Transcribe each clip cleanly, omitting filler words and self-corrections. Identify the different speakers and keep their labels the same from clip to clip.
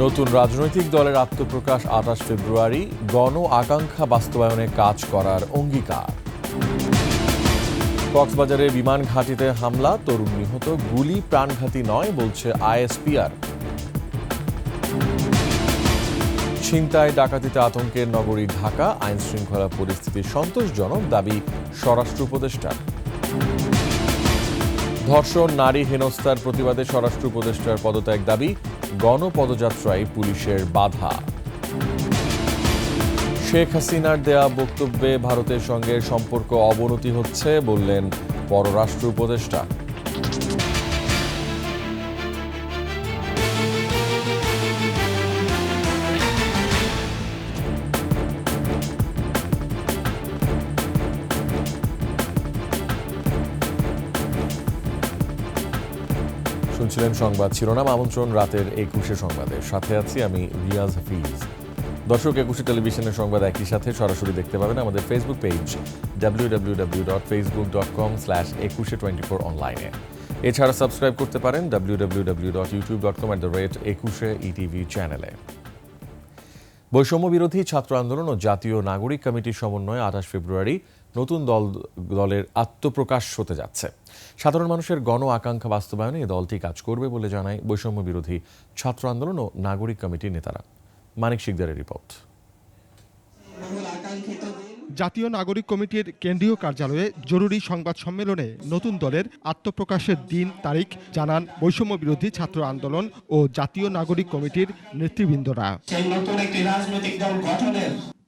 Speaker 1: নতুন রাজনৈতিক দলের আত্মপ্রকাশ ২৮ ফেব্রুয়ারি, গণ আকাঙ্ক্ষা বাস্তবায়নে কাজ করার অঙ্গীকার। কক্সবাজারে বিমান ঘাঁটিতে হামলা, তরুণ নিহত, গুলি প্রাণঘাতী নয় বলছে আইএসপিআর। ছিনতাই ডাকাতিতে আতঙ্কের নগরী ঢাকা, আইন শৃঙ্খলা পরিস্থিতি সন্তোষজনক দাবি স্বরাষ্ট্র উপদেষ্টার। ধর্ষণ, নারী হেনস্থার প্রতিবাদে স্বরাষ্ট্র উপদেষ্টার পদত্যাগ দাবি, গণপদযাত্রায় পুলিশের বাধা। শেখ হাসিনার দেয়া বক্তব্যে ভারতের সঙ্গে সম্পর্ক অবনতি হচ্ছে বললেন পররাষ্ট্র উপদেষ্টা। শুনছিলেন সংবাদ শিরোনাম। আমন্ত্রণ রাতের ২১শে সংবাদে, সাথে আছি আমি রিয়াজ হাফিজ। দর্শক, ২১শে টেলিভিশনের সংবাদ একই সাথে সরাসরি দেখতে পাবেন আমাদের ফেসবুক পেজ www.facebook.com/21shE24 অনলাইনে। এছাড়া সাবস্ক্রাইব করতে পারেন www.youtube.com/21shE চ্যানেলে। বৈষম্য বিরোধী ছাত্র আন্দোলন ও জাতীয় নাগরিক কমিটির সমন্বয়ে ২৮ ফেব্রুয়ারি নতুন দলের আত্মপ্রকাশ হতে যাচ্ছে। সাধারণ মানুষের গণ আকাঙ্ক্ষা বাস্তবায়নে এই দলটি কাজ করবে বলে জানায় বৈষম্য বিরোধী ছাত্র আন্দোলন ও নাগরিক কমিটির নেতারা। মানিক শিকদারের রিপোর্ট।
Speaker 2: জাতীয় নাগরিক কমিটির কেন্দ্রীয় কার্যালয়ে জরুরি সংবাদ সম্মেলনে নতুন দলের আত্মপ্রকাশের দিন তারিখ জানান বৈষম্য বিরোধী ছাত্র আন্দোলন ও জাতীয় নাগরিক কমিটির নেতৃবৃন্দরা।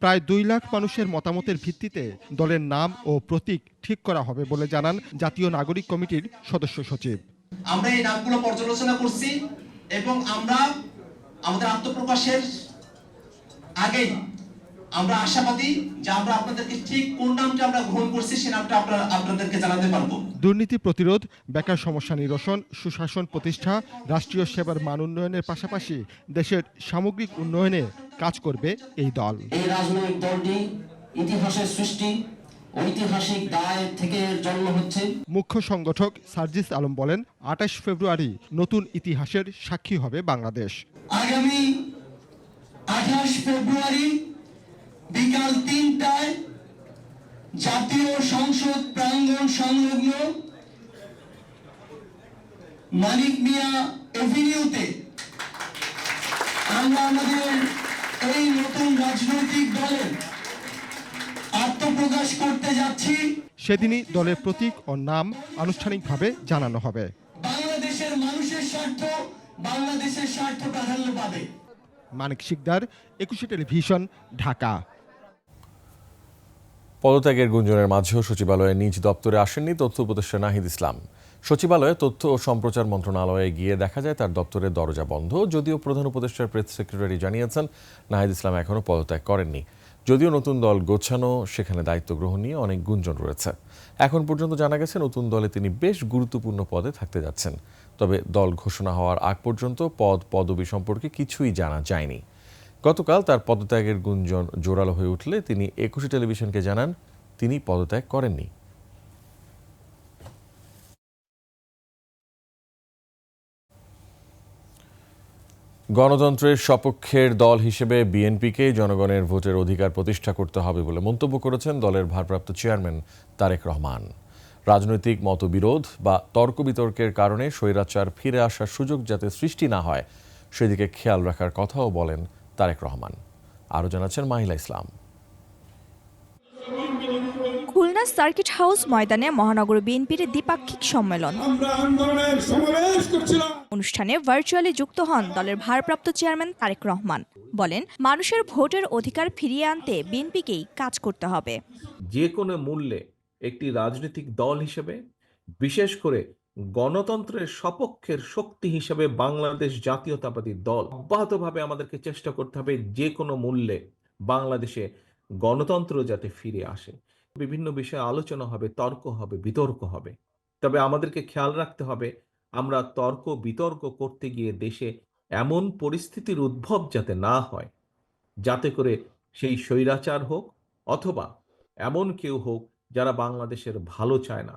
Speaker 2: প্রায় ২ লাখ মানুষের মতামতের ভিত্তিতে দলের নাম ও প্রতীক ঠিক করা হবে বলে জানান জাতীয় নাগরিক কমিটির সদস্য সচিব।
Speaker 3: আমরা এই নামগুলো পর্যালোচনা করছি এবং আমরা আমাদের আত্মপ্রকাশের আগেই আমরা আশাবাদী যে আমরা আপনাদেরকে ঠিক কোন নামটা আমরা গ্রহণ করছি সে নামটা আপনাদেরকে জানাতে পারবো।
Speaker 2: দুর্নীতি প্রতিরোধ, বেকার সমস্যা নিরসন, সুশাসন প্রতিষ্ঠা, রাষ্ট্রীয় সেবার মান উন্নয়নের পাশাপাশি দেশের সামগ্রিক উন্নয়নে কাজ করবে এই দল।
Speaker 4: এই রাজনৈতিক দলটি ইতিহাসের সৃষ্টি, ঐতিহাসিক দায় থেকে জন্ম হচ্ছে।
Speaker 2: মুখ্য সংগঠক সার্জিস আলম বলেন, ২৮ ফেব্রুয়ারি নতুন ইতিহাসের সাক্ষী হবে বাংলাদেশ।
Speaker 4: আগামী ২৮ ফেব্রুয়ারি বিকাল ৩টায় জাতীয় সংসদ প্রাঙ্গণ সংলগ্ন মানিক মিয়া এভিনিউতে আমরা আমাদের এই নতুন রাজনৈতিক দলের আত্মপ্রকাশ করতে যাচ্ছি।
Speaker 2: সেদিনই দলের প্রতীক ও নাম আনুষ্ঠানিকভাবে জানানো হবে।
Speaker 4: বাংলাদেশের মানুষের স্বার্থ, বাংলাদেশের স্বার্থ প্রাধান্য পাবে।
Speaker 2: মানিক শিকদার, ২১শে টেলিভিশন, ঢাকা।
Speaker 1: পদত্যাগের গুঞ্জনের মাঝেও সচিবালয়ে নিজ দপ্তরে আসেননি তথ্য উপদেষ্টা নাহিদ ইসলাম। সচিবালয়ে তথ্য ও সম্প্রচার মন্ত্রণালয়ে গিয়ে দেখা যায় তার দপ্তরের দরজা বন্ধ। যদিও প্রধান উপদেষ্টার প্রেস সেক্রেটারি জানিয়েছেন নাহিদ ইসলাম এখনও পদত্যাগ করেননি। যদিও নতুন দল গোছানো, সেখানে দায়িত্ব গ্রহণ নিয়ে অনেক গুঞ্জন রয়েছে। এখন পর্যন্ত জানা গেছে নতুন দলে তিনি বেশ গুরুত্বপূর্ণ পদে থাকতে যাচ্ছেন। তবে দল ঘোষণা হওয়ার আগ পর্যন্ত পদবি সম্পর্কে কিছুই জানা যায়নি। গতকাল তার পদত্যাগের গুঞ্জন জোরালো হয়ে উঠলে তিনি ২১শে টেলিভিশনকে জানান তিনি পদত্যাগ করেননি। গণতন্ত্রের সপক্ষের দল হিসেবে বিএনপিকে জনগণের ভোটের অধিকার প্রতিষ্ঠা করতে হবে বলে মন্তব্য করেছেন দলের ভারপ্রাপ্ত চেয়ারম্যান তারেক রহমান। রাজনৈতিক মতবিরোধ বা তর্ক বিতর্কের কারণে স্বৈরাচার ফিরে আসার সুযোগ যাতে সৃষ্টি না হয় সেদিকে খেয়াল রাখার কথাও বলেন তারেক রহমান। আরও জানাচ্ছেন মাহিলা ইসলাম।
Speaker 5: খুলনা সার্কিট হাউস ময়দানে মহানগর বিএনপির দ্বিপাক্ষিক সম্মেলন। অনুষ্ঠানে ভার্চুয়ালি যুক্ত হন দলের ভারপ্রাপ্ত চেয়ারম্যান তারেক রহমান। বলেন, মানুষের ভোটের অধিকার ফিরিয়ে আনতে বিএনপিকেই কাজ করতে হবে।
Speaker 6: যে কোনো মূল্যে একটি রাজনৈতিক দল হিসেবে, বিশেষ করে গণতন্ত্রের সপক্ষের শক্তি হিসেবে বাংলাদেশ জাতীয়তাবাদী দল অব্যাহতভাবে আমাদেরকে চেষ্টা করতে হবে যে কোনো মূল্যে বাংলাদেশে গণতন্ত্র যাতে ফিরে আসে। বিভিন্ন বিষয়ে আলোচনা হবে, তর্ক হবে, বিতর্ক হবে। তবে আমাদেরকে খেয়াল রাখতে হবে আমরা তর্ক বিতর্ক করতে গিয়ে দেশে এমন পরিস্থিতির উদ্ভব যাতে না হয়, যাতে করে সেই স্বৈরাচার হোক অথবা এমন কেউ হোক যারা বাংলাদেশের ভালো চায় না,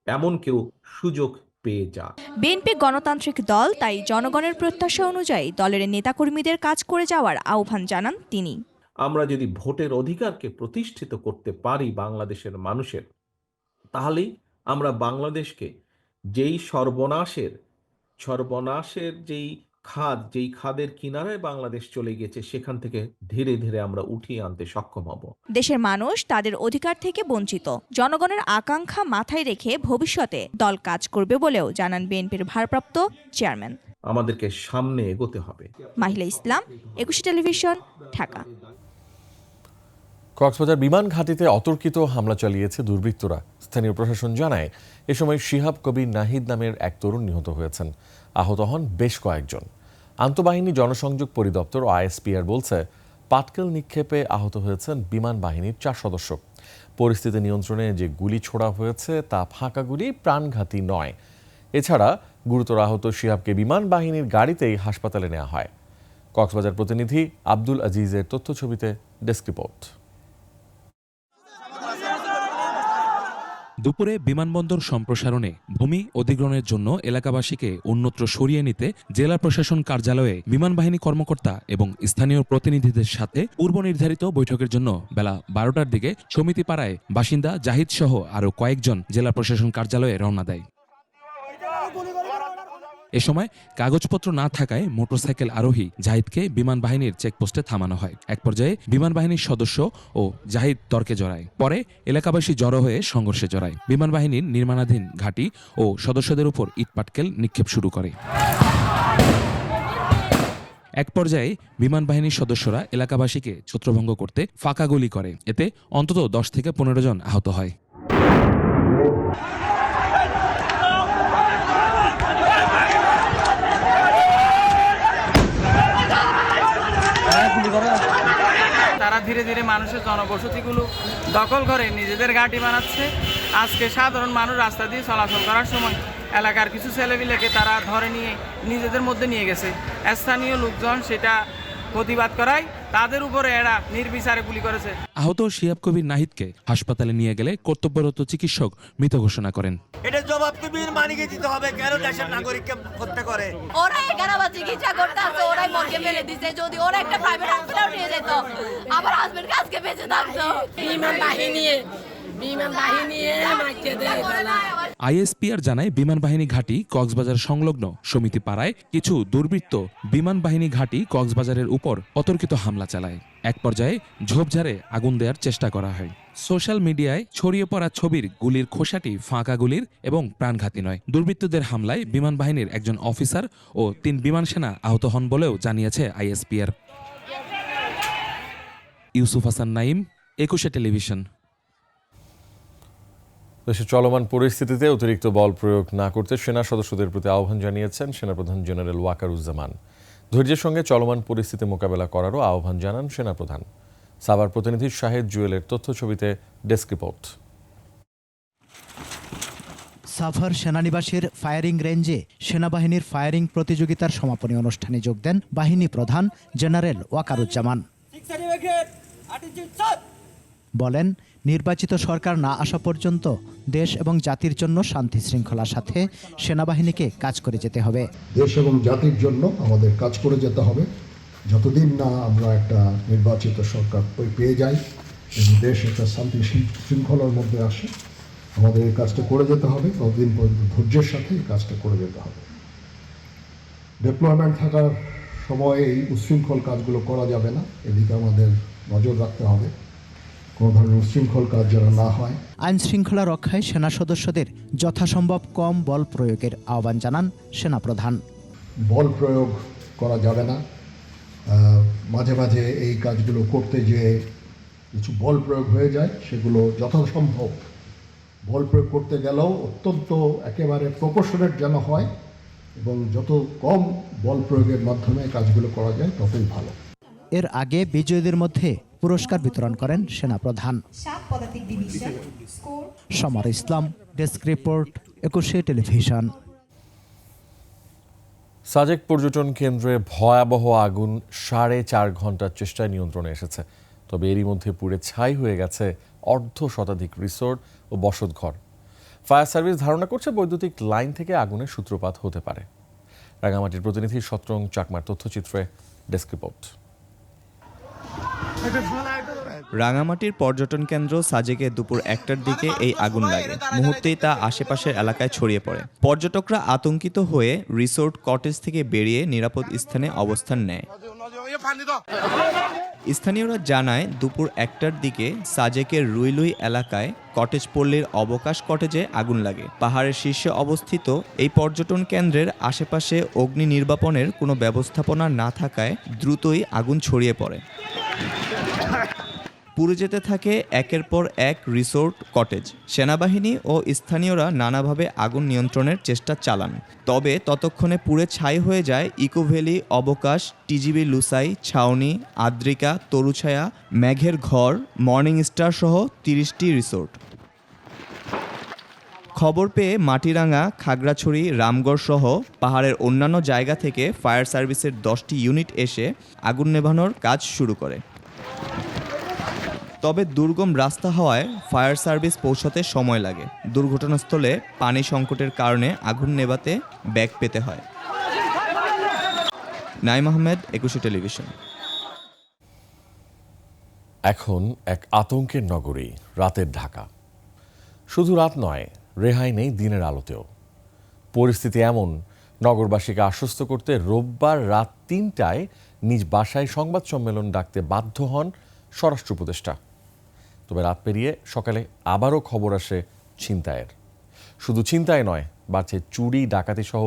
Speaker 6: এমন কেউ সুযোগ পেয়ে যাক।
Speaker 5: বিএনপি গণতান্ত্রিক দল, তাই জনগণের প্রত্যাশা অনুযায়ী দলের নেতাকর্মীদের কাজ করে যাওয়ার আহ্বান জানান তিনি।
Speaker 6: আমরা যদি ভোটের অধিকারকে প্রতিষ্ঠিত করতে পারি বাংলাদেশের মানুষের, তাহলেই আমরা বাংলাদেশকে যেই সর্বনাশের যেই খাদের কিনারায় বাংলাদেশ চলে গেছে, সেখান থেকে ধীরে ধীরে আমরা উঠিয়ে আনতে সক্ষম হব।
Speaker 5: দেশের মানুষ তাদের অধিকার থেকে বঞ্চিত। জনগণের আকাঙ্ক্ষা মাথায় রেখে ভবিষ্যতে দল কাজ করবে বলেও জানান বিএনপির ভারপ্রাপ্ত চেয়ারম্যান।
Speaker 6: আমাদেরকে সামনে এগোতে হবে।
Speaker 5: মাহিলা ইসলাম, 21 টেলিভিশন, ঢাকা।
Speaker 1: কক্সবাজার বিমান ঘাঁটিতে অতর্কিত হামলা চালিয়েছে দুর্বৃত্তরা। স্থানীয় প্রশাসন জানায়, এ সময় শিহাব কবির নাহিদ নামের এক তরুণ নিহত হয়েছেন। আহত হন বেশ কয়েকজন। আন্তঃবাহিনী জনসংযোগ পরিদপ্তর ও আইএসপিআর বলছে, পাটকেল নিক্ষেপে আহত হয়েছেন বিমান বাহিনীর 4 সদস্য। পরিস্থিতি নিয়ন্ত্রণে যে গুলি ছোড়া হয়েছে তা ফাঁকা গুলি, প্রাণঘাতী নয়। এছাড়া গুরুতর আহত শিহাবকে বিমান বাহিনীর গাড়িতেই হাসপাতালে নেওয়া হয়। কক্সবাজার প্রতিনিধি আব্দুল আজিজের তথ্যছবিতে ডেস্ক রিপোর্ট।
Speaker 7: দুপুরে বিমানবন্দর সম্প্রসারণে ভূমি অধিগ্রহণের জন্য এলাকাবাসীকে অন্যত্র সরিয়ে নিতে জেলা প্রশাসন কার্যালয়ে বিমান বাহিনী কর্মকর্তা এবং স্থানীয় প্রতিনিধিদের সাথে পূর্ব নির্ধারিত বৈঠকের জন্য বেলা 12টার দিকে সমিতিপাড়ায় বাসিন্দা জাহিদ সহ আরও কয়েকজন জেলা প্রশাসন কার্যালয়ে রওনা দেয়। এ সময় কাগজপত্র না থাকায় মোটরসাইকেল আরোহী জাহিদকে বিমান বাহিনীর চেকপোস্টে থামানো হয়। এক পর্যায়ে বিমান বাহিনীর সদস্য ও জাহিদ তর্কে জড়ায়। পরে এলাকাবাসী জড়ো হয়ে সংঘর্ষে জড়ায়। বিমান বাহিনীর নির্মাণাধীন ঘাঁটি ও সদস্যদের উপর ইটপাটকেল নিক্ষেপ শুরু করে। এক পর্যায়ে বিমান বাহিনীর সদস্যরা এলাকাবাসীকে ছত্রভঙ্গ করতে ফাঁকা গুলি করে। এতে অন্তত 10 থেকে 15 জন আহত হয়।
Speaker 8: তারা ধীরে ধীরে মানুষের জনবসতিগুলো দখল করে নিজেদের ঘাঁটি বানাচ্ছে। আজকে সাধারণ মানুষ রাস্তা দিয়ে চলাচল করার সময় এলাকার কিছু ছেলেপিলেকে তারা ধরে নিয়ে নিজেদের মধ্যে নিয়ে গেছে। স্থানীয় লোকজন সেটা প্রতিবাদ করায় তাদের উপরে এরা নির্বিচারে গুলি করেছে।
Speaker 7: আহত শিহাব কবির নাহিদকে হাসপাতালে নিয়ে গেলে কর্তব্যরত চিকিৎসক মৃত ঘোষণা করেন।
Speaker 9: এটা জবাব তো বিমানকে দিতে হবে, কেন দেশের নাগরিককে হত্যা করে।
Speaker 10: ওরা 11 বার চিকিৎসা করতে আছে, ওরাই মর্গে ফেলে দিছে। যদি ওরা একটা প্রাইভেট হাসপাতালে নিয়ে যেত, আমার হাজবেন্ড আজকে বেঁচে থাকতো। বিমান বাহিনী
Speaker 7: আইএসপিআর জানায়, বিমান বাহিনী ঘাঁটি কক্সবাজার সংলগ্ন সমিতি পাড়ায় কিছু দুর্বৃত্ত বিমান বাহিনী ঘাঁটি কক্সবাজারের উপর অতর্কিত হামলা চালায়। এক পর্যায়ে ঝোপঝাড়ে আগুন দেওয়ার চেষ্টা করা হয়। সোশ্যাল মিডিয়ায় ছড়িয়ে পড়া ছবির গুলির খোসাটি ফাঁকা গুলির এবং প্রাণঘাতী নয়। দুর্বৃত্তদের হামলায় বিমান বাহিনীর একজন অফিসার ও 3 বিমান সেনা আহত হন বলেও জানিয়েছে আইএসপিআর। ইউসুফ হাসান নাইম, 21 টেলিভিশন।
Speaker 1: দেশের চলমান পরিস্থিতিতে অতিরিক্ত বল প্রয়োগ না করতে সেনা সদস্যদের প্রতি আহ্বান জানিয়েছেন সেনাপ্রধান জেনারেল ওয়াকারুজ্জামান। ধৈর্যের সঙ্গে চলমান পরিস্থিতি মোকাবেলা করারও আহ্বান জানান সেনাপ্রধান। সাভার প্রতিনিধি শাহেদ জুয়েলের তথ্যছবিতে ডেস্ক রিপোর্ট।
Speaker 11: সাভার সেনানিবাসের ফায়ারিং রেঞ্জে সেনাবাহিনীর ফায়ারিং প্রতিযোগিতার সমাপনী অনুষ্ঠানে যোগ দেন বাহিনী প্রধান জেনারেল ওয়াকারুজ্জামান। বলেন, নির্বাচিত সরকার না আসা পর্যন্ত দেশ এবং জাতির জন্য শান্তি শৃঙ্খলার সাথে সেনাবাহিনীকে কাজ করে যেতে হবে।
Speaker 12: দেশ এবং জাতির জন্য আমাদের কাজ করে যেতে হবে। যতদিন না আমরা একটা নির্বাচিত সরকার পেয়ে যাই এবং দেশ একটা শান্তি শৃঙ্খলার মধ্যে আসে, আমাদের এই কাজটা করে যেতে হবে। ততদিন পর্যন্ত ধৈর্যের সাথে এই কাজটা করে যেতে হবে। ডিপ্লয়মেন্ট থাকার সময় এই উচ্ছৃঙ্খল কাজগুলো করা যাবে না, এদিকে আমাদের নজর রাখতে হবে, কোনো ধরনের উচ্ছৃঙ্খল কাজ যেন না হয়।
Speaker 11: আইন শৃঙ্খলা রক্ষায় সেনা সদস্যদের যথাসম্ভব কম বল প্রয়োগের আহ্বান জানান সেনাপ্রধান।
Speaker 12: বল প্রয়োগ করা যাবে না। মাঝে মাঝে এই কাজগুলো করতে যে কিছু বল প্রয়োগ হয়ে যায়, সেগুলো যথাসম্ভব বল প্রয়োগ করতে গেলেও অত্যন্ত একেবারে প্রপোর্শনেট যেন হয় এবং যত কম বল প্রয়োগের মাধ্যমে কাজগুলো করা যায় ততই ভালো।
Speaker 11: এর আগে বিজয়ীদের মধ্যে পুরস্কার বিতরণ করেন সেনাপ্রধান। সমর ইসলাম, ডেস্ক রিপোর্ট, 21 টেলিভিশন।
Speaker 1: সাজেক পর্যটন কেন্দ্রে ভয়াবহ আগুন 4.5 ঘন্টার চেষ্টায় নিয়ন্ত্রণে এসেছে। তবে এরই মধ্যে পুড়ে ছাই হয়ে গেছে অর্ধশতাধিক রিসোর্ট ও বসতঘর। ফায়ার সার্ভিস ধারণা করছে বৈদ্যুতিক লাইন থেকে আগুনের সূত্রপাত হতে পারে। রাঙামাটির প্রতিনিধি সত্রং চাকমার তথ্যচিত্রে ডেস্ক রিপোর্ট।
Speaker 13: রাঙামাটির পর্যটন কেন্দ্র সাজেকে দুপুর 1টার দিকে এই আগুন লাগে। মুহূর্তেই তা আশেপাশের এলাকায় ছড়িয়ে পড়ে। পর্যটকরা আতঙ্কিত হয়ে রিসোর্ট কটেজ থেকে বেরিয়ে নিরাপদ স্থানে অবস্থান নেয়। স্থানীয়রা জানায় দুপুর 1টার দিকে সাজেকের রুইলুই এলাকায় কটেজ পল্লীর অবকাশ কটেজে আগুন লাগে। পাহাড়ের শীর্ষে অবস্থিত এই পর্যটন কেন্দ্রের আশেপাশে অগ্নি নির্বাপনের কোনো ব্যবস্থাপনা না থাকায় দ্রুতই আগুন ছড়িয়ে পড়ে। পুড়ে যেতে থাকে একের পর এক রিসোর্ট কটেজ। সেনাবাহিনী ও স্থানীয়রা নানাভাবে আগুন নিয়ন্ত্রণের চেষ্টা চালান, তবে ততক্ষণে পুড়ে ছাই হয়ে যায় ইকো ভ্যালি, অবকাশ, টিজিবি লুসাই, ছাউনি, আদ্রিকা, তরুছায়া, মেঘের ঘর, মর্নিং স্টার সহ 30টি রিসোর্ট। খবর পেয়ে মাটিরাঙ্গা, খাগড়াছড়ি, রামগড় সহ পাহাড়ের অন্যান্য জায়গা থেকে ফায়ার সার্ভিসের 10টি ইউনিট এসে আগুন নেভানোর কাজ শুরু করে। তবে দুর্গম রাস্তা হওয়ায় ফায়ার সার্ভিস পৌঁছাতে সময় লাগে। দুর্ঘটনাস্থলে পানি সংকটের কারণে আগুন নেভাতে ব্যাগ পেতে হয়। নাইম আহমেদ, 21 টেলিভিশন।
Speaker 1: এখন এক আতঙ্কের নগরী, রাতের ঢাকা। শুধু রাত নয়, রেহাই নেই দিনের আলোতেও। পরিস্থিতি এমন, নগরবাসীকে আশ্বস্ত করতে রোববার রাত 3টায় নিজ বাসায় সংবাদ সম্মেলন ডাকতে বাধ্য হন স্বরাষ্ট্র উপদেষ্টা। তবে রাত পেরিয়ে সকালে আবারও খবর আসে ছিনতাইয়ের। শুধু ছিনতাই নয়, বাড়ছে চুরি, ডাকাতি সহ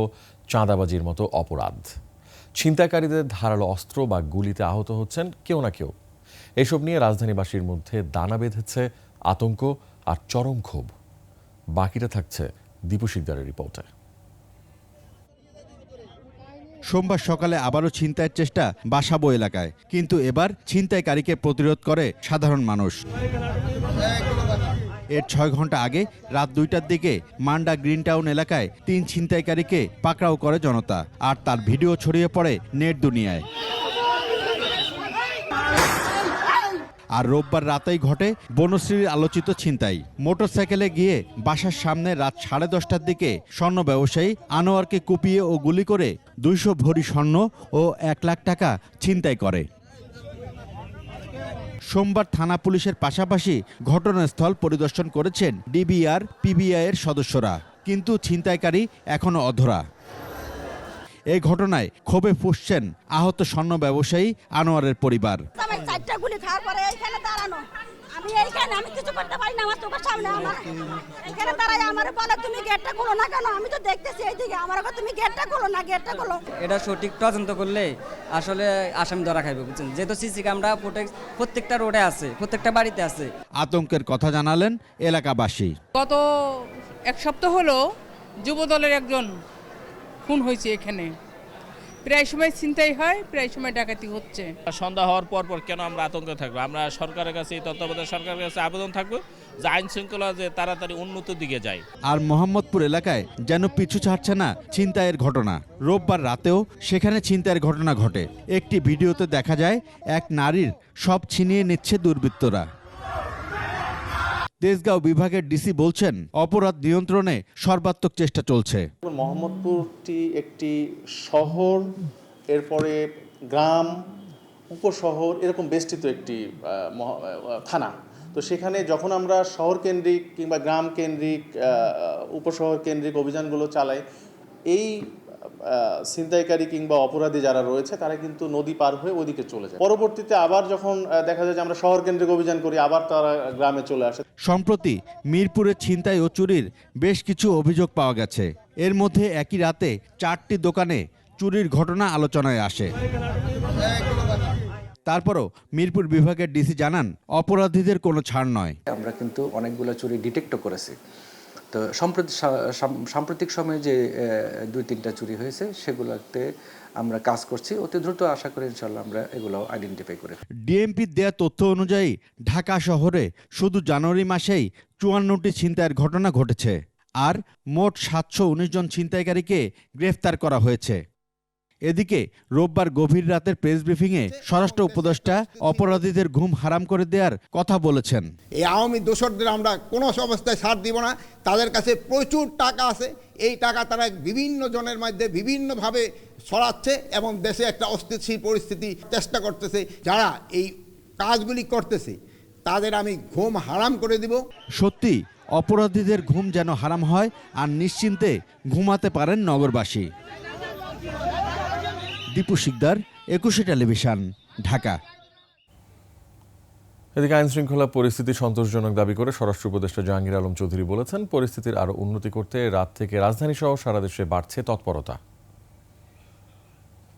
Speaker 1: চাঁদাবাজির মতো অপরাধ। ছিনতাইকারীদের ধারালো অস্ত্র বা গুলিতে আহত হচ্ছেন কেউ না কেউ। এসব নিয়ে রাজধানীবাসীর মধ্যে দানা বেঁধেছে আতঙ্ক আর চরম ক্ষোভ। বাকিটা থাকছে দীপু শিকদারের রিপোর্টে।
Speaker 14: সোমবার সকালে আবারও ছিনতাইয়ের চেষ্টা বাসাবো এলাকায়, কিন্তু এবার ছিনতাইকারীকে প্রতিরোধ করে সাধারণ মানুষ। এর 6 ঘন্টা আগে রাত 2টার দিকে মান্ডা গ্রিন টাউন এলাকায় 3 ছিনতাইকারীকে পাকড়াও করে জনতা, আর তার ভিডিও ছড়িয়ে পড়ে নেট দুনিয়ায়। আর রোববার রাতেই ঘটে বনশ্রীর আলোচিত ছিনতাই। মোটরসাইকেলে গিয়ে বাসার সামনে রাত 10:30টার দিকে স্বর্ণ ব্যবসায়ী আনোয়ারকে কুপিয়ে ও গুলি করে 200 ভরি স্বর্ণ ও 1 লাখ টাকা ছিনতাই করে। সোমবার থানা পুলিশের পাশাপাশি ঘটনাস্থল পরিদর্শন করেছেন ডিবিআর, পিবিআই এর সদস্যরা, কিন্তু ছিনতাইকারী এখনো অধরা। এই ঘটনায় ক্ষোভে ফুঁসছেন আহত স্বর্ণ ব্যবসায়ী আনোয়ারের পরিবার।
Speaker 10: আমি কিছু করতে পারি না, আমার চোখের সামনে এখানে দাঁড়াই আমার বলে তুমি গেটটা খুলো না কেন? আমি তো দেখতেছি এইদিকে, আমার তুমি গেটটা খুলো না, গেটটা খুলো।
Speaker 15: এটা সঠিক তদন্ত করলে আসলে আসামি ধরা খাইবে, বুঝছেন? যেহেতু সিসি ক্যামেরা প্রত্যেকটা রোডে আছে, প্রত্যেকটা বাড়িতে আছে।
Speaker 14: আতঙ্কের কথা জানালেন এলাকাবাসী।
Speaker 16: গত 1 সপ্তাহ হলো যুব দলের একজন খুন হয়েছে এখানে। প্রায় সময় ছিনতাই হয়, প্রায় সময় ডাকাতি হচ্ছে।
Speaker 17: সন্ধ্যা হওয়ার পর কেন আমরা আতঙ্কে থাকবো? আমরা সরকারের কাছে, তত্ত্বাবধায়ক সরকারের কাছে আবেদন থাকবো যে আইন শৃঙ্খলা যে তাড়াতাড়ি উন্নতির দিকে যায়। আর
Speaker 14: মোহাম্মদপুর এলাকায় যেন পিছু ছাড়ছে না ছিনতাইয়ের ঘটনা। রোববার রাতেও সেখানে ছিনতাইয়ের ঘটনা ঘটে। একটি ভিডিওতে দেখা যায় এক নারীর সব ছিনিয়ে নিচ্ছে দুর্বৃত্তরা। তেজগাঁও বিভাগের ডিসি বলছেন, অপরাধ নিয়ন্ত্রণে সর্বাত্মক চেষ্টা চলছে।
Speaker 18: মোহাম্মদপুরটি একটি শহর, এরপরে গ্রাম, উপশহর এরকম বেষ্টিত একটি থানা। তো সেখানে যখন আমরা শহর কেন্দ্রিক কিংবা গ্রাম কেন্দ্রিক, উপশহর কেন্দ্রিক অভিযানগুলো চালাই, এই ছিনতাইকারী কিংবা অপরাধী যারা রয়েছে তারা কিন্তু নদী পার হয়ে ওদিকে চলে যায়। পরবর্তীতে আবার যখন দেখা যায় যে আমরা শহর কেন্দ্রিক অভিযান করি, আবার তারা গ্রামে চলে আসে।
Speaker 14: সম্প্রতি মিরপুরে ছিনতাই ও চুরির বেশ কিছু অভিযোগ পাওয়া গেছে। এর মধ্যে একই রাতে 4টি দোকানে চুরির ঘটনা আলোচনায় আসে। তারপরও মিরপুর বিভাগের ডিসি জানান, অপরাধীদের কোনো ছাড় নয়।
Speaker 19: আমরা কিন্তু অনেকগুলো চুরি ডিটেক্টও করেছি। তো সাম্প্রতিক সময়ে যে 2-3টা চুরি হয়েছে সেগুলোতে আমরা কাজ করছি। অতি দ্রুত আশা করি ইনশাল্লাহ আমরা এগুলো আইডেন্টিফাই করে।
Speaker 14: ডিএমপির দেয়া তথ্য অনুযায়ী ঢাকা শহরে শুধু জানুয়ারি মাসেই 54টি ছিনতাইয়ের ঘটনা ঘটেছে, আর মোট 719 জন ছিনতাইকারীকে গ্রেফতার করা হয়েছে। এদিকে রোববার গভীর রাতের প্রেস ব্রিফিংয়ে স্বরাষ্ট্র উপদেষ্টা অপরাধীদের ঘুম হারাম করে দেওয়ার কথা বলেছেন।
Speaker 20: এই আওয়ামী দোসরদের আমরা কোনো অবস্থায় ছাড় দিব না। তাদের কাছে প্রচুর টাকা আছে, এই টাকা তারা বিভিন্ন জনের মধ্যে বিভিন্নভাবে ছড়াচ্ছে এবং দেশে একটা অস্থিতিশীল পরিস্থিতি চেষ্টা করতেছে। যারা এই কাজগুলি করতেছে তাদের আমি ঘুম হারাম করে দিব।
Speaker 14: সত্যি অপরাধীদের ঘুম যেন হারাম হয় আর নিশ্চিন্তে ঘুমাতে পারেন নগরবাসী। দীপু শিকদার, 21 টেলিভিশন, ঢাকা।
Speaker 1: এদিকে আইন শৃঙ্খলা পরিস্থিতি সন্তোষজনক দাবি করে স্বরাষ্ট্র উপদেষ্টা জাহাঙ্গীর আলম চৌধুরী বলেছেন, পরিস্থিতির আরও উন্নতি করতে রাত থেকে রাজধানী সহ সারা দেশে বাড়ছে তৎপরতা।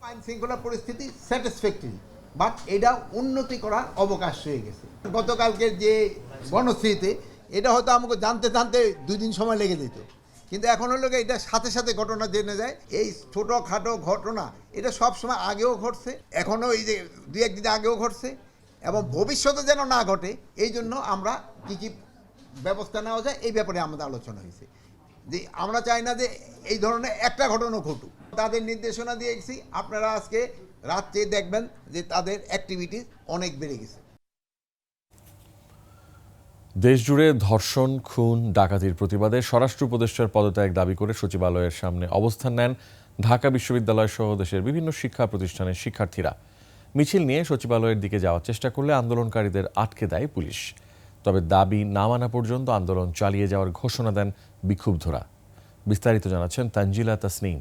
Speaker 20: আইন শৃঙ্খলা পরিস্থিতি স্যাটিসফ্যাক্টরি, বাট এটা উন্নতি করার অবকাশ হয়ে গেছে। গতকালকের যে গণশ্রীতে এটা হয়তো আমাকে জানতে 2 দিন সময় লেগে যেত, কিন্তু এখন হলো এটা সাথে সাথে ঘটনা জেনে যায়। এই ছোটোখাটো ঘটনা এটা সবসময় আগেও ঘটছে, এখনও এই যে 2-1 দিন আগেও ঘটছে এবং ভবিষ্যতে যেন না ঘটে এই জন্য আমরা কী ব্যবস্থা নেওয়া যায় এই ব্যাপারে আমাদের আলোচনা হয়েছে। যে আমরা চাই না যে এই ধরনের একটা ঘটনা ঘটুক, তাদের নির্দেশনা দিয়েছি। আপনারা আজকে রাত্রে দেখবেন যে তাদের অ্যাক্টিভিটি অনেক বেড়ে গেছে।
Speaker 1: দেশজুড়ে ধর্ষণ, খুন, ডাকাতির প্রতিবাদে স্বরাষ্ট্র উপদেষ্টার পদত্যাগ দাবি করে সচিবালয়ের সামনে অবস্থান নেন ঢাকা বিশ্ববিদ্যালয় সহ দেশের বিভিন্ন শিক্ষা প্রতিষ্ঠানের শিক্ষার্থীরা। মিছিল নিয়ে সচিবালয়ের দিকে যাওয়ার চেষ্টা করলে আন্দোলনকারীদের আটকে দেয় পুলিশ। তবে দাবি না মানা পর্যন্ত আন্দোলন চালিয়ে যাওয়ার ঘোষণা দেন বিক্ষুব্ধরা। বিস্তারিত জানাচ্ছেন তানজিলা তাসনিম।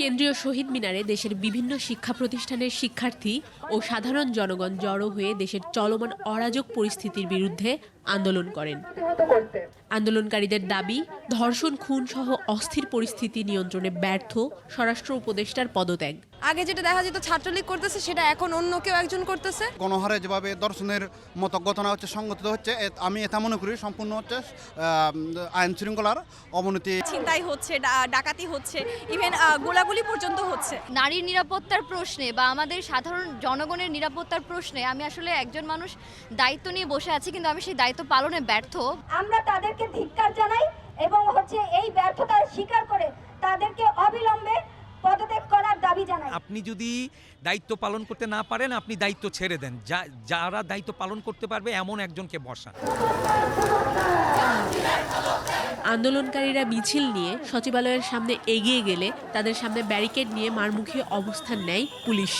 Speaker 21: কেন্দ্রীয় শহীদ মিনারে দেশের বিভিন্ন শিক্ষা প্রতিষ্ঠানের শিক্ষার্থী ও সাধারণ জনগণ জড়ো হয়ে দেশের চলমান অরাজক পরিস্থিতির বিরুদ্ধে আন্দোলন করেন। আন্দোলনকারীদের দাবি, ধর্ষণ, খুন সহ অস্থির পরিস্থিতি নিয়ন্ত্রণে ব্যর্থ স্বরাষ্ট্র উপদেষ্টার পদত্যাগ।
Speaker 22: আগে যেটা দেখা যেত ছাত্রলীগ করতেছে সেটা এখন অন্য কেউ একজন করতেছে।
Speaker 23: গণহারে যেভাবে দর্শনের মতো ঘটনা হচ্ছে সংগঠিত হচ্ছে, আমি এটা মনে করি সম্পূর্ণ হচ্ছে আইন শৃঙ্খলার অবনতি।
Speaker 22: ছিনতাই হচ্ছে, ডাকাতি হচ্ছে, ইভেন গোলাগুলি পর্যন্ত হচ্ছে।
Speaker 24: নারীর নিরাপত্তার প্রশ্নে বা আমাদের সাধারণ জনগণের নিরাপত্তার প্রশ্নে আমি আসলে একজন মানুষ দায়িত্ব নিয়ে বসে আছি, কিন্তু আমি সেই দায়িত্ব পালনে ব্যর্থ।
Speaker 10: আমরা তাদেরকে ধিক্কার জানাই এবং এই ব্যর্থতার স্বীকার করে তাদেরকে অবিলম্বে পদত্যাগ করার দাবি জানাই।
Speaker 25: আপনি যদি দায়িত্ব পালন করতে না পারেন, আপনি দায়িত্ব ছেড়ে দেন। যারা দায়িত্ব পালন করতে পারবে এমন একজনকে বসান।
Speaker 21: আন্দোলনকারীরা মিছিল নিয়ে সচিবালয়ের সামনে এগিয়ে গেলে তাদের সামনে ব্যারিকেড নিয়ে মারমুখী অবস্থান নেয় পুলিশ।